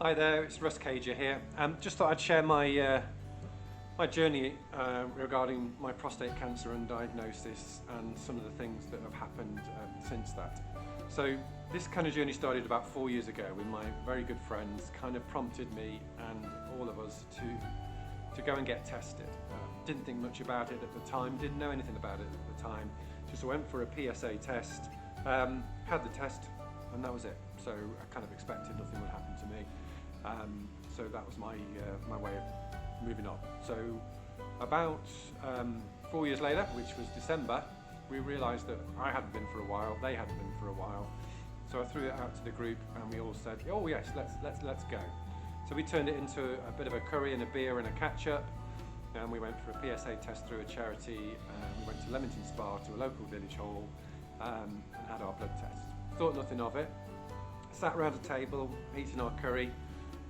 Hi there, it's Russ Cager here. Just thought I'd share my journey regarding my prostate cancer and diagnosis and some of the things that have happened since that. So this kind of journey started about 4 years ago with my very good friends, kind of prompted me and all of us to go and get tested. Didn't think much about it at the time, didn't know anything about it at the time, just went for a PSA test, had the test, and that was it. So I kind of expected nothing would happen to me. So that was my way of moving on. So about 4 years later, which was December, we realised that I hadn't been for a while, they hadn't been for a while. So I threw it out to the group and we all said, oh yes, let's go. So we turned it into a bit of a curry and a beer and a catch-up, and we went for a PSA test through a charity. We went to Leamington Spa, to a local village hall, and had our blood test. Thought nothing of it. Sat around a table eating our curry,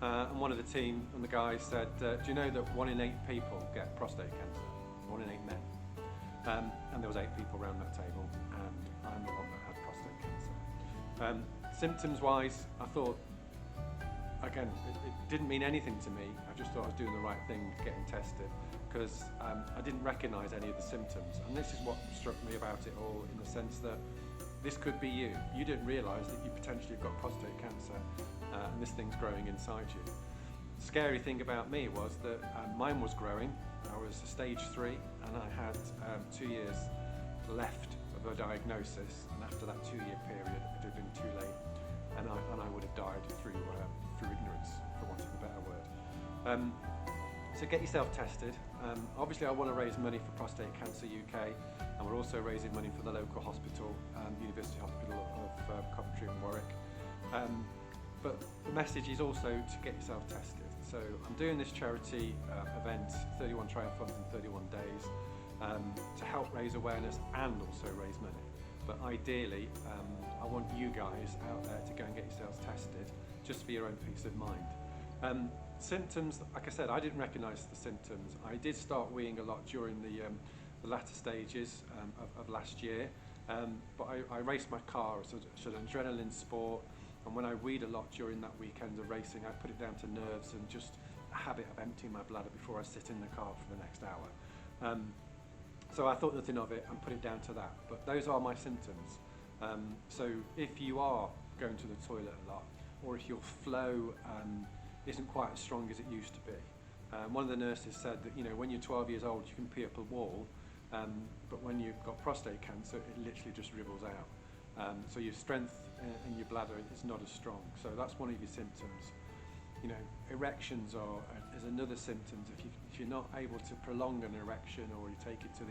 and one of the team and the guys said, do you know that 1 in 8 people get prostate cancer? 1 in 8 men. And there was 8 people around that table, and I'm the one that had prostate cancer. Symptoms wise, I thought, again, it didn't mean anything to me. I just thought I was doing the right thing, getting tested, because I didn't recognise any of the symptoms. And this is what struck me about it all, in the sense that this could be you. You didn't realise that you potentially have got prostate cancer, and this thing's growing inside you. The scary thing about me was that mine was growing. I was a stage 3, and I had 2 years left of a diagnosis. And after that 2-year period, it had been too late, and I would have died through ignorance, for want of a better word. So get yourself tested. Obviously I want to raise money for Prostate Cancer UK, and we're also raising money for the local hospital, University Hospital of Coventry and Warwick. But the message is also to get yourself tested. So I'm doing this charity event, 31 triathlons in 31 days, to help raise awareness and also raise money. But ideally, I want you guys out there to go and get yourselves tested, just for your own peace of mind. Symptoms, like I said, I didn't recognise the symptoms. I did start weeing a lot during the latter stages of last year, but I raced my car as an adrenaline sport, and when I weed a lot during that weekend of racing, I put it down to nerves and just a habit of emptying my bladder before I sit in the car for the next hour. So I thought nothing of it and put it down to that, but those are my symptoms. So if you are going to the toilet a lot, or if your flow isn't quite as strong as it used to be. One of the nurses said that, you know, when you're 12 years old you can pee up a wall, but when you've got prostate cancer it literally just dribbles out. So your strength in your bladder is not as strong. So that's one of your symptoms. You know, erections is another symptom. If you're not able to prolong an erection, or you take it to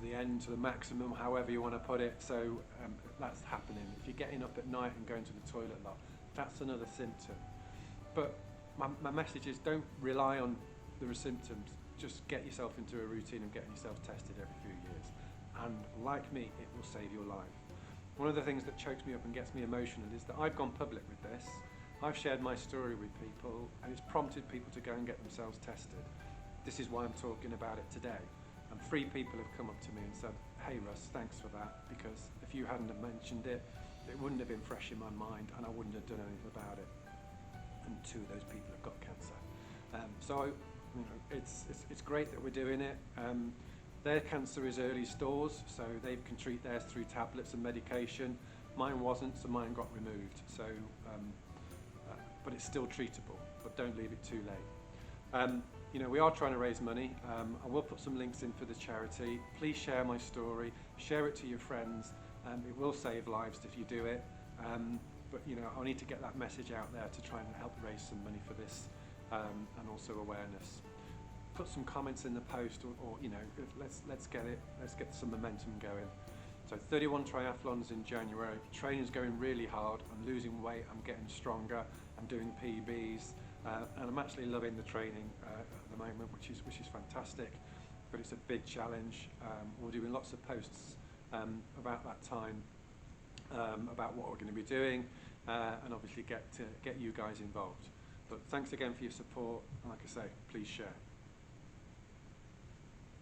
the end, to the maximum, however you want to put it, so that's happening. If you're getting up at night and going to the toilet a lot, that's another symptom. But my message is, don't rely on the symptoms, just get yourself into a routine of getting yourself tested every few years. And like me, it will save your life. One of the things that chokes me up and gets me emotional is that I've gone public with this. I've shared my story with people, and it's prompted people to go and get themselves tested. This is why I'm talking about it today. And 3 people have come up to me and said, hey Russ, thanks for that, because if you hadn't have mentioned it, it wouldn't have been fresh in my mind and I wouldn't have done anything about it. And 2 of those people have got cancer. So you know, it's great that we're doing it. Their cancer is early stores, so they can treat theirs through tablets and medication. Mine wasn't, so mine got removed. So, but it's still treatable, but don't leave it too late. You know, we are trying to raise money. I will put some links in for the charity. Please share my story, share it to your friends. It will save lives if you do it. But you know, I need to get that message out there to try and help raise some money for this, and also awareness. Put some comments in the post, or you know, let's get some momentum going. So 31 triathlons in January. Training's going really hard. I'm losing weight. I'm getting stronger. I'm doing PBs, and I'm actually loving the training at the moment, which is fantastic. But it's a big challenge. We're doing lots of posts about that time, about what we're going to be doing, and obviously get you guys involved. But thanks again for your support, and like I say, please share.